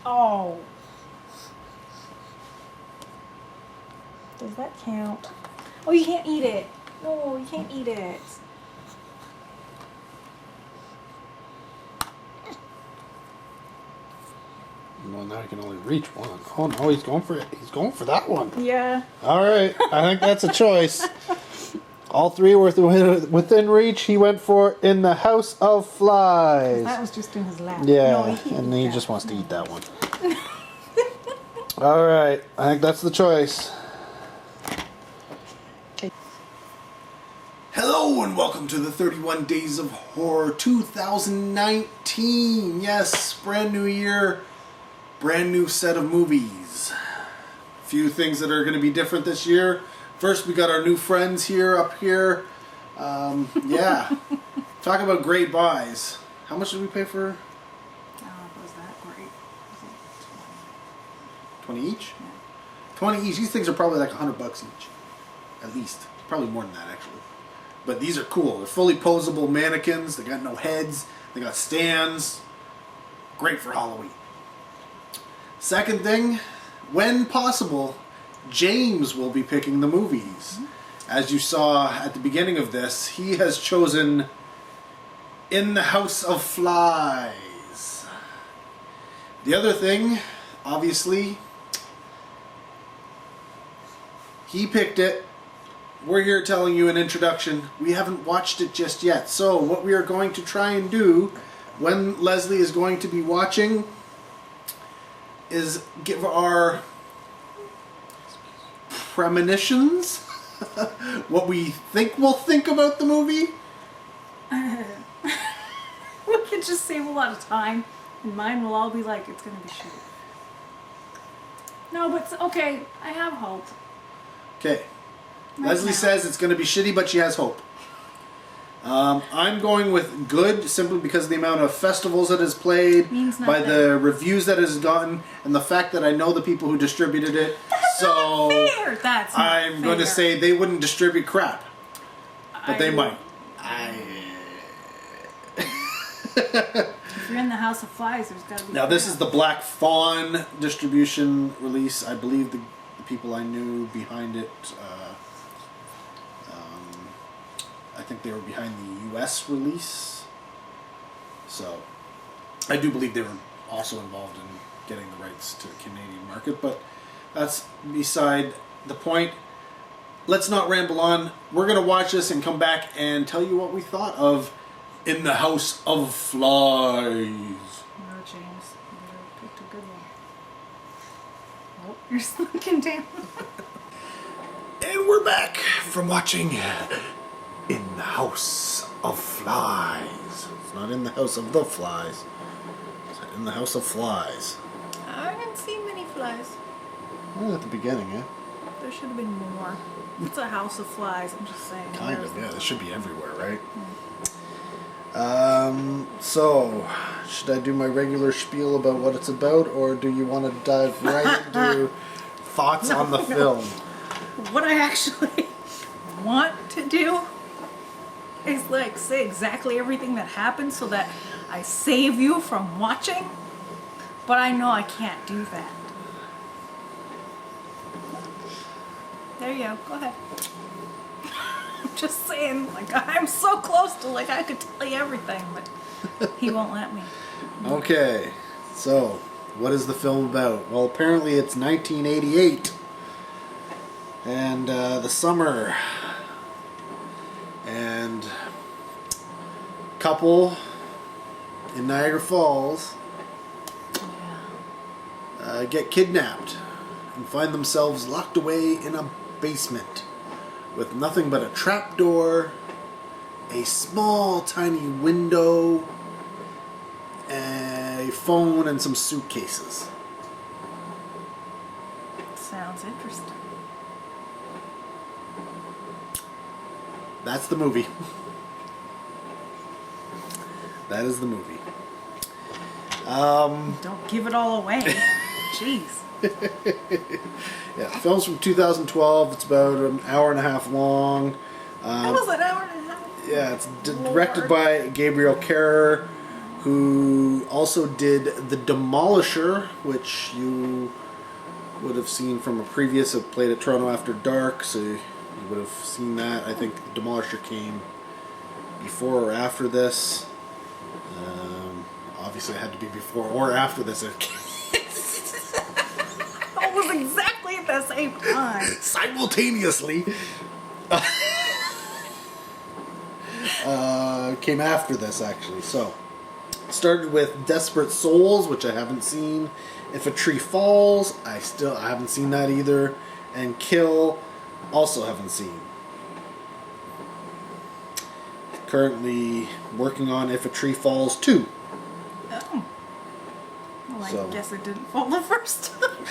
Oh. Does that count? Oh, you can't eat it. No, you can't eat it. Well, now he can only reach one. Oh no, he's going for it. He's going for that one. Yeah. All right, I think that's a choice. All three were within reach. He went for In the House of Flies. That was just in his lap. Yeah, No, and he just wants to eat that one. All right, I think that's the choice. Hello and welcome to the 31 Days of Horror 2019. Yes, brand new year, brand new set of movies. A few things that are going to be different this year. First, we got our new friends here up here. Yeah, talk about great buys. How much did we pay for? Was that great? Was it 20 each? Yeah. 20 each. These things are probably like $100 each, at least. Probably more than that actually. But these are cool. They're fully posable mannequins. They got no heads. They got stands. Great for Halloween. Second thing, when possible, James will be picking the movies. As you saw at the beginning of this, he has chosen In the House of Flies. The other thing, obviously, he picked it. We're here telling you an introduction. We haven't watched it just yet. So what we are going to try and do when Leslie is going to be watching is give our premonitions, what we think we'll think about the movie. We could just save a lot of time, and mine will all be like, it's going to be shitty. No, but okay, I have hope. Okay. Right Leslie now. says it's going to be shitty, but she has hope. I'm going with good simply because of the amount of festivals that has played, Means by nothing. the reviews that it has gotten, and the fact that I know the people who distributed it. That's So not fair. That's not I'm going to fair. say they wouldn't distribute crap, but they might. If you're in the House of Flies, there's got to be. Now this is the Black Fawn distribution release. I believe the people I knew behind it. I think they were behind the U.S. release. So, I do believe they were also involved in getting the rights to the Canadian market, but that's beside the point. Let's not ramble on. We're going to watch this and come back and tell you what we thought of In the House of Flies. No, James. You picked a good one. Oh, you're slunking down. And we're back from watching In the House of Flies. It's not In the House of the Flies. It's In the House of Flies. I didn't see many flies. Well, at the beginning, yeah. There should have been more. It's a house of flies, I'm just saying. Kind There's of, yeah. the- They should be everywhere, right? So, should I do my regular spiel about what it's about, or do you want to dive right into thoughts on the film? What I actually want to do is like say exactly everything that happened so that I save you from watching, but I know I can't do that. There you go. Go ahead. I'm just saying, like, I'm so close to, like, I could tell you everything, but he won't let me. Okay, so what is the film about? Well, apparently it's 1988, and the summer, and couple in Niagara Falls get kidnapped and find themselves locked away in a basement with nothing but a trapdoor, a small tiny window, a phone, and some suitcases. Sounds interesting. That's the movie. That is the movie. Don't give it all away. Jeez. Yeah, the film's from 2012. It's about an hour and a half long. That was an hour and a half. Yeah, it's directed by Gabriel Carrer, who also did The Demolisher, which you would have seen from a previous. It played at Toronto After Dark, so you would have seen that. I think The Demolisher came before or after this. Obviously, it had to be before or after this. It was exactly at the same time. Simultaneously. Came after this, actually. So, started with Desperate Souls, which I haven't seen. If a Tree Falls, I haven't seen that either. And Kill, also haven't seen. Currently working on If a Tree Falls 2. Oh. Well, So. I guess it didn't fall the first time.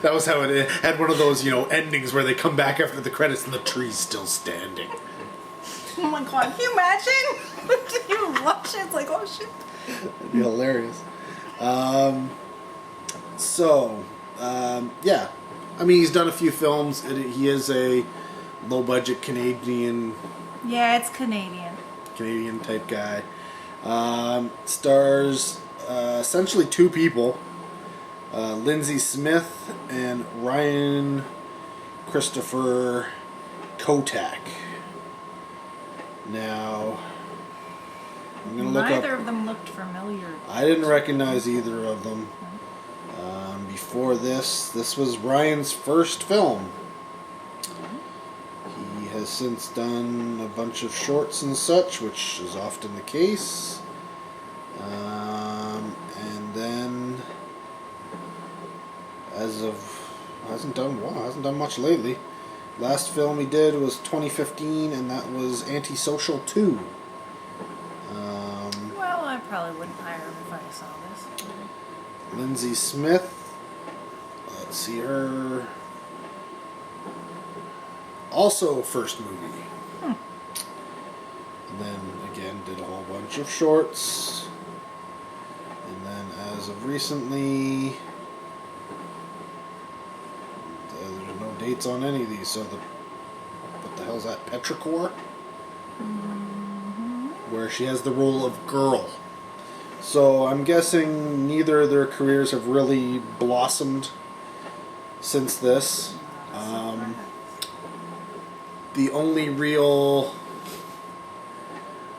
That was how it had one of those, endings where they come back after the credits and the tree's still standing. Oh my god, can you imagine? You watch it, it's like, oh shit. That'd be hilarious. Yeah. I mean, he's done a few films. He is a low-budget Canadian Yeah, it's Canadian. type guy. Stars essentially two people. Lindsay Smith and Ryan Christopher Kotack. Now, I'm going to look up... Neither of them looked familiar. I didn't recognize either of them. Before this was Ryan's first film. He has since done a bunch of shorts and such, which is often the case. And then, hasn't done much lately. Last film he did was 2015, and that was Antisocial 2. Well, I probably wouldn't hire him if I saw this. Lindsay Smith. Let's see her. Also first movie. And then again did a whole bunch of shorts. And then as of recently, there's no dates on any of these. So what the hell's that? Petrichor? Where she has the role of Girl. So I'm guessing neither of their careers have really blossomed since this. The only real,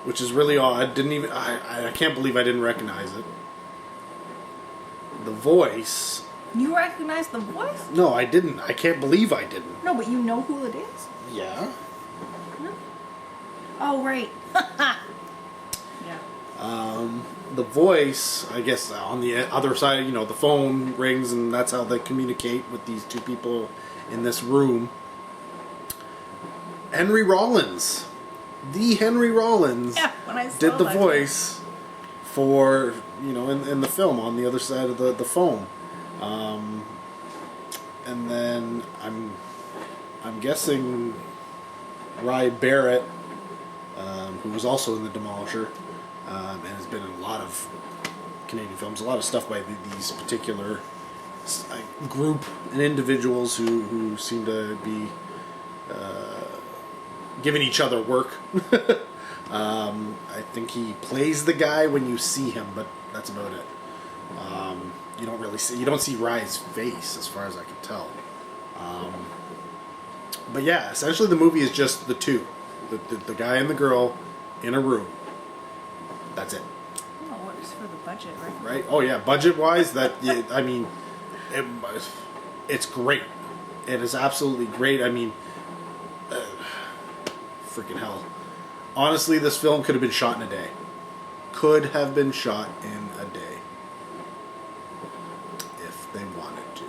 which is really odd, I can't believe I didn't recognize it. The voice. You recognize the voice? No, I didn't. I can't believe I didn't. No, but you know who it is? Yeah. Oh, right. Yeah. The voice, I guess, on the other side, the phone rings and that's how they communicate with these two people in this room. Henry Rollins. The Henry Rollins when I saw did the that. voice for, in the film on the other side of the phone. And then I'm guessing Rye Barrett, who was also in The Demolisher, and has been in a lot of Canadian films, a lot of stuff by these particular group and individuals who seem to be giving each other work. I think he plays the guy when you see him, but that's about it. You don't see Rye's face as far as I can tell. But yeah, essentially the movie is just the two, the guy and the girl in a room. That's it. Well, it works for the budget, right? Right? Oh yeah, budget-wise, it's great. It is absolutely great. I mean, freaking hell. Honestly, this film could have been shot in a day. Could have been shot in a day. If they wanted to.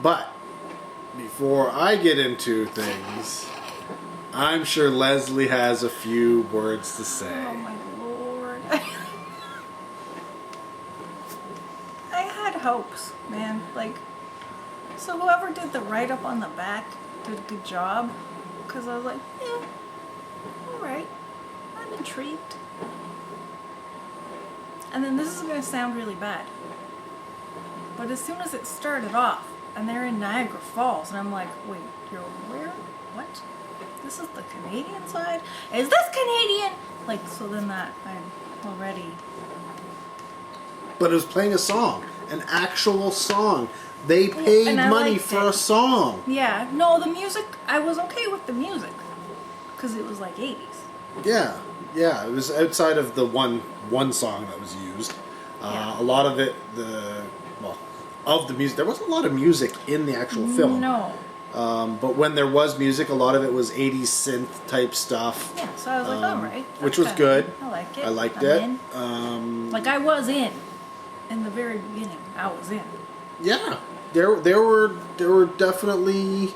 But, before I get into things, I'm sure Leslie has a few words to say. Oh my lord. I had hopes, man. So whoever did the write-up on the back did a good job. Because I was like, yeah, alright. I'm intrigued. And then this is going to sound really bad. But as soon as it started off, and they're in Niagara Falls, and I'm like, wait, you're where? What? This is the Canadian side? Is this Canadian? Like, so then that I'm already. But it was playing a song, an actual song. They paid and I money liked for it. a song. Yeah, no, the music, I was okay with the music. Because it was like 80s. Yeah, yeah. It was outside of the one song that was used. Yeah. A lot of it, of the music, there wasn't a lot of music in the actual film. No. But when there was music, a lot of it was 80s synth type stuff. Yeah, so I was like, all right. Which was good. I like it. I liked I'm it. in. Like I was in the very beginning. I was in. Yeah, there were definitely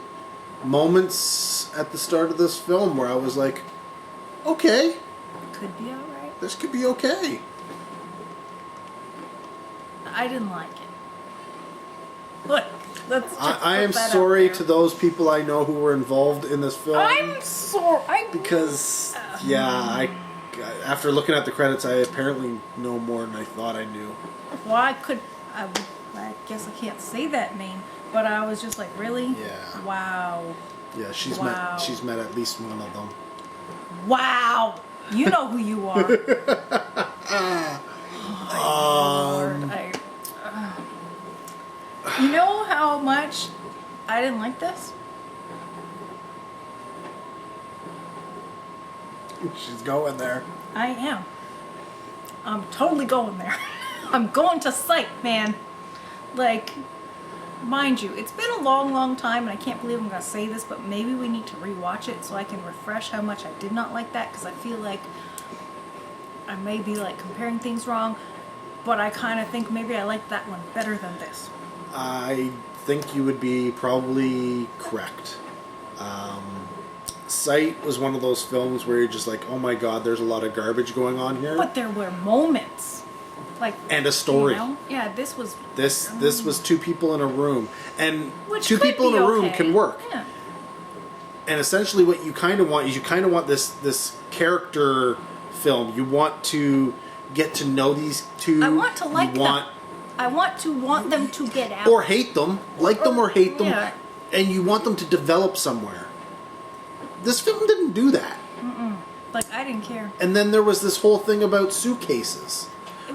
moments at the start of this film where I was like, okay, Could be alright. this could be okay. I didn't like it. Look, let's just I am put that out sorry there. to those people I know who were involved in this film. I'm sorry. Because, yeah, after looking at the credits, I apparently know more than I thought I knew. Well, I guess I can't say that name, but I was just like, really? Yeah. Wow. Yeah, she's Wow. met at least one of them. Wow. You know who you are. Lord, you know how much I didn't like this? She's going there. I am. I'm totally going there. I'm going to sight, man. Like, mind you, it's been a long, long time, and I can't believe I'm going to say this, but maybe we need to rewatch it so I can refresh how much I did not like that, because I feel like I may be like comparing things wrong, but I kind of think maybe I like that one better than this. I think you would be probably correct. Sight was one of those films where you're just like, oh my god, there's a lot of garbage going on here. But there were moments. Like, and a story. You know? Yeah, this was... This was two people in a room. And Which two could people in be a room okay. can work. Yeah. And essentially what you kind of want is you kind of want this character film. You want to get to know these two. I want to like them. I want them to get out. Or hate them. Like them or hate them. Yeah. And you want them to develop somewhere. This film didn't do that. Like, I didn't care. And then there was this whole thing about suitcases,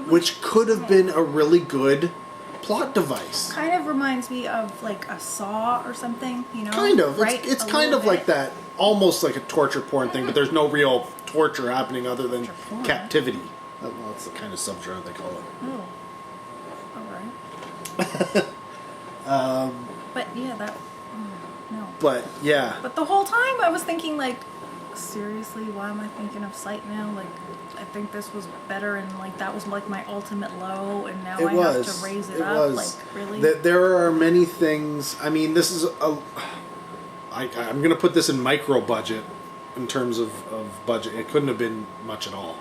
which could have been a really good plot device. Kind of reminds me of, like, a Saw or something, you know? Kind of. Right? It's A kind little of like bit. that, almost like a torture porn thing, but there's no real torture happening other than Torture porn. captivity. Well, that's the kind of subgenre they call it. Oh. Alright. But, yeah, that... no. But, yeah. But the whole time I was thinking, like, seriously, why am I thinking of Sight now? Like, I think this was better, and, like, that was, like, my ultimate low, and now I have to raise it up. Like, really? There are many things. I mean, this is I'm going to put this in micro budget in terms of budget. It couldn't have been much at all.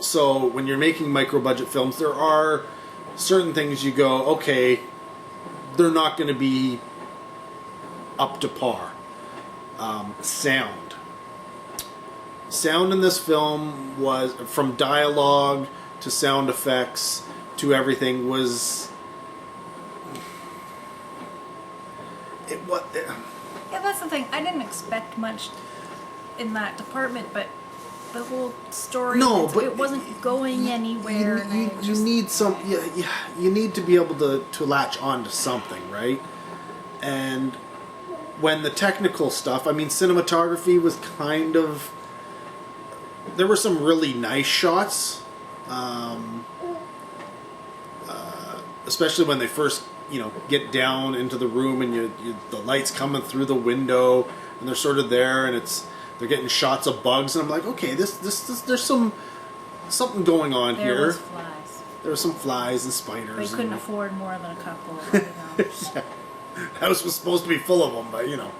So when you're making micro budget films, there are certain things you go, okay, they're not going to be up to par. Sound in this film was, from dialogue to sound effects to everything, was Yeah, that's the thing. I didn't expect much in that department, but the whole story, it wasn't going anywhere. You need some. You need to be able to latch on to something, right? And when the technical stuff, I mean, cinematography was kind of. There were some really nice shots, especially when they first, get down into the room and the lights coming through the window, and they're sort of there, and they're getting shots of bugs, and I'm like, okay, this there's something going on here. There was flies. There were some flies and spiders. They couldn't afford more than a couple. Yeah. The house was supposed to be full of them, but yeah,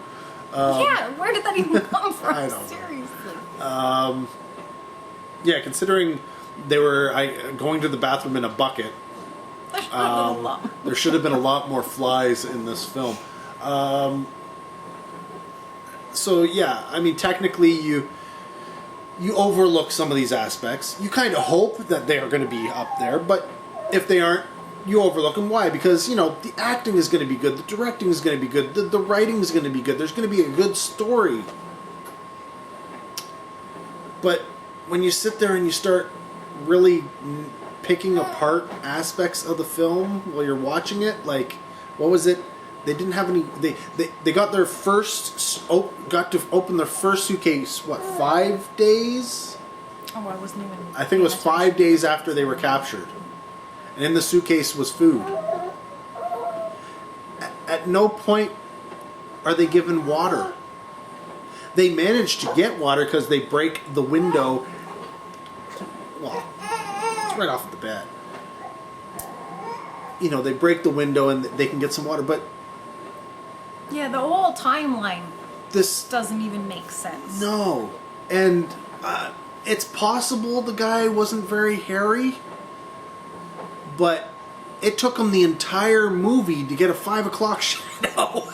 where did that even come from? I don't know. Seriously. Yeah, considering they were going to the bathroom in a bucket, there should have been a lot more flies in this film. So yeah, I mean, technically you overlook some of these aspects. You kind of hope that they are going to be up there, but if they aren't, you overlook them. Why? Because, you know, the acting is going to be good, the directing is going to be good, the writing is going to be good, there's going to be a good story. But when you sit there and you start really picking apart aspects of the film while you're watching it, like, what was it? They didn't have any. They got their first got to open their first suitcase. What, 5 days? Oh, I wasn't even. I think it was 5 days after they were captured, and in the suitcase was food. At no point are they given water. They manage to get water because they break the window. Well, it's right off the bat. You know, they break the window and they can get some water, but Yeah, the whole timeline this doesn't even make sense. no, and it's possible the guy wasn't very hairy, but it took him the entire movie to get a 5 o'clock shadow.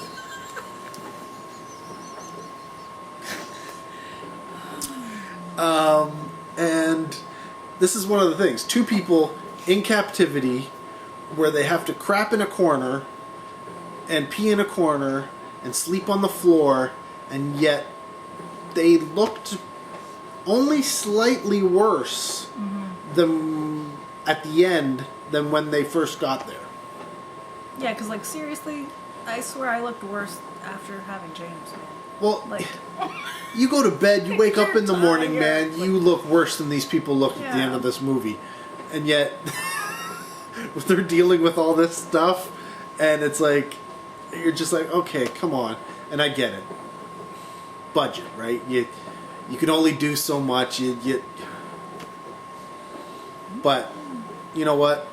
And this is one of the things. 2 people in captivity where they have to crap in a corner and pee in a corner and sleep on the floor, and yet they looked only slightly worse than at the end than when they first got there. Yeah, because, like, seriously, I swear I looked worse after having James, man. Well, Like, you go to bed, you wake up in the morning, You're man, tired. you look worse than these people look at the Yeah. end of this movie. And yet, they're dealing with all this stuff, and it's like, you're just like, okay, come on. And I get it. Budget, right? You can only do so much. But, you know what?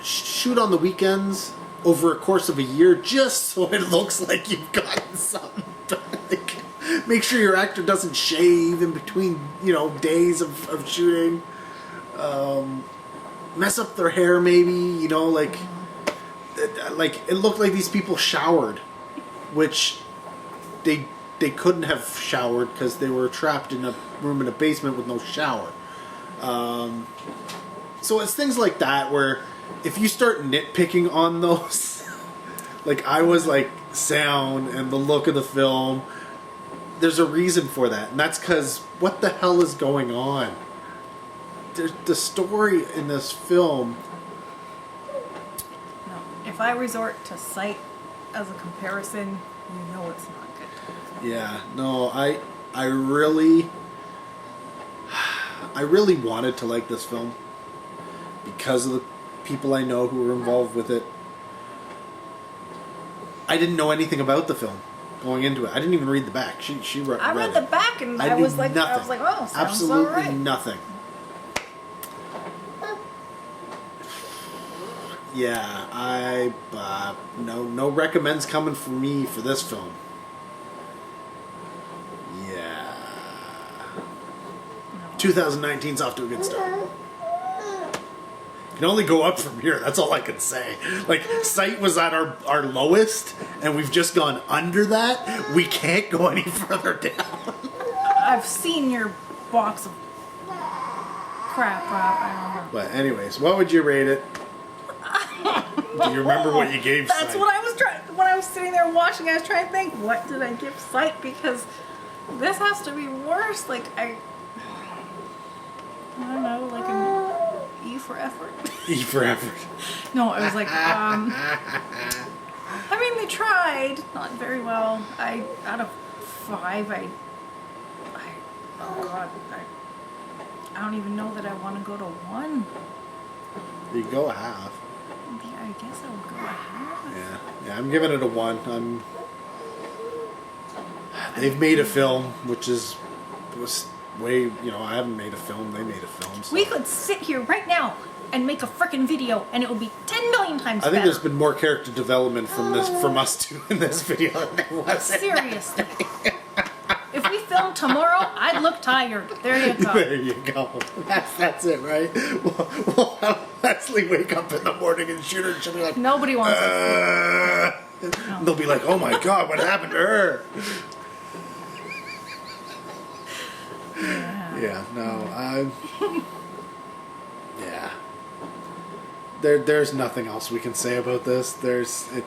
Shoot on the weekends over a course of a year just so it looks like you've gotten something done. Like, make sure your actor doesn't shave in between, you know, days of shooting. Mess up their hair maybe, you know, like it looked like these people showered, which they couldn't have showered because they were trapped in a room in a basement with no shower. So it's things like that where if you start nitpicking on those, like I was like sound and the look of the film, there's a reason for that. And that's because what the hell is going on? The story in this film... no. If I resort to Sight as a comparison, you know it's not good. Yeah, no, I really wanted to like this film because of the people I know who were involved with it. I didn't know anything about the film going into it. I didn't even read the back. She read I read it. the back and I knew was like, nothing. oh, sounds absolutely alright. nothing. Yeah, no recommends coming from me for this film. Yeah. No. 2019's off to a good start. Can only go up from here. That's all I can say. Like, Sight was at our lowest, and we've just gone under that. We can't go any further down. I've seen your box of crap. I don't know. But anyways, what would you rate it? Do you remember what you gave That's Sight? what I was trying. When I was sitting there watching, I was trying to think, what did I give Sight? Because this has to be worse. Like I don't know, like an E for effort. E for effort. No, it was like, I mean, they tried, not very well. Out of 5, oh God, I don't even know that I want to go to 1. You go a half. Yeah, I guess I would go a half. Yeah, I'm giving it a 1. They've made a film, which was way, you know, I haven't made a film. They made a film. So. We could sit here right now and make a frickin' video, and it would be 10 million times I think better. there's been more character development from us two in this video than there was. Seriously. If we filmed tomorrow, I'd look tired. There you go. There you go. That's it, right? We'll have Leslie wake up in the morning and shoot her, and she'll be like, Nobody wants to. and they'll be like, oh my God, what happened to her? Yeah. Yeah, no, yeah. There's nothing else we can say about this. There's not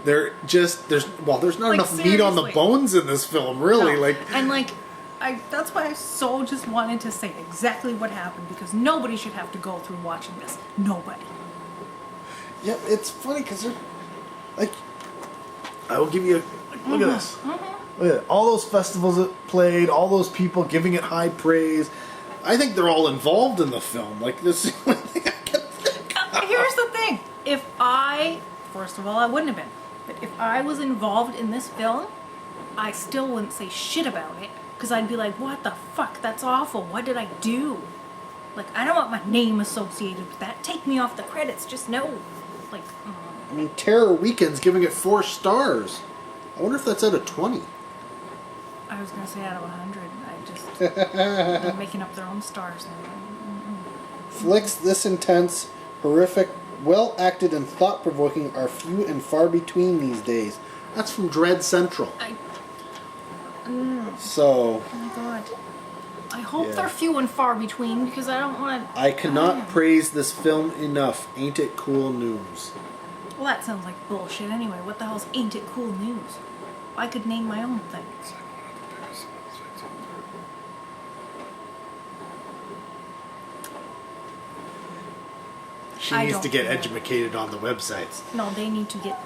Like, enough meat on the seriously. bones in this film, really. No. Like, and like, that's why I so just wanted to say exactly what happened, because nobody should have to go through watching this. Nobody. yeah, it's funny because they're like, I will give you look at this. Look at it. All those festivals that played, all those people giving it high praise. I think they're all involved in the film. Like, this is the only thing I can think of. Here's the thing. First of all, I wouldn't have been. But if I was involved in this film, I still wouldn't say shit about it. Because I'd be like, what the fuck? That's awful. What did I do? Like, I don't want my name associated with that. Take me off the credits. Just no. Like, I mean, Terror Weekend's giving it 4 stars. I wonder if that's out of 20. I was going to say out of 100. They're making up their own stars now. Flicks this intense, horrific, well acted, and thought provoking are few and far between these days. That's from Dread Central. So. Oh my god. I hope Yeah. they're few and far between, because I don't want to. I cannot praise this film enough. Ain't it cool news? Well, that sounds like bullshit anyway. What the hell's ain't it cool news? I could name my own thing. She I needs don't to get care. educated on the websites. No, they need to get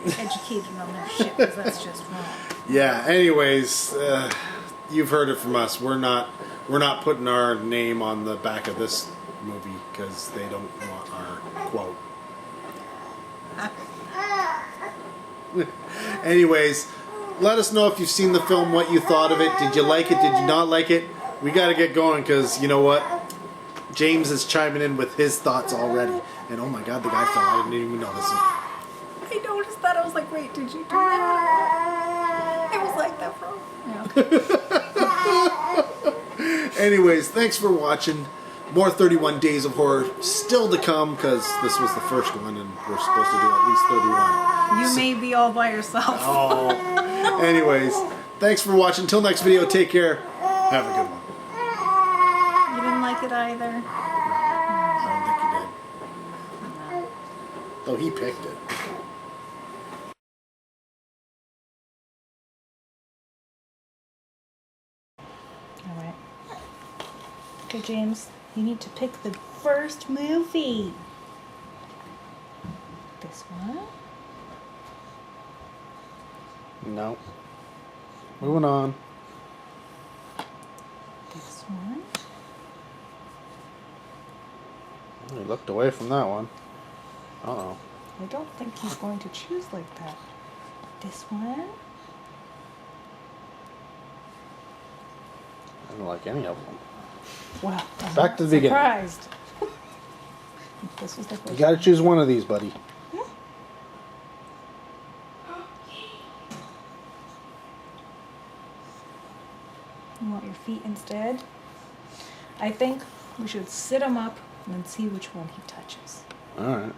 educated on their shit, because that's just wrong. Yeah. Anyways, you've heard it from us. We're not putting our name on the back of this movie because they don't want our quote. Anyways, let us know if you've seen the film, what you thought of it. Did you like it? Did you not like it? We got to get going because you know what? James is chiming in with his thoughts already. And oh my god, the guy fell. I didn't even notice it. I noticed that. I was like, wait, did you do that? It was like that for yeah. Anyways, thanks for watching. More 31 Days of Horror still to come because this was the first one and we're supposed to do at least 31. You may be all by yourself. Oh. Anyways, thanks for watching. Till next video, take care. Have a good one. You didn't like it either? I don't think you did. Though he picked it. Alright. Okay, James, you need to pick the first movie. This one? No. Moving on. This one? He looked away from that one. Uh-oh. I don't think he's going to choose like that. This one? I don't like any of them. Well, I'm Back to the beginning. surprised. This was the first You gotta one. choose one of these, buddy. You want your feet instead? I think we should sit him up and then see which one he touches. Alright.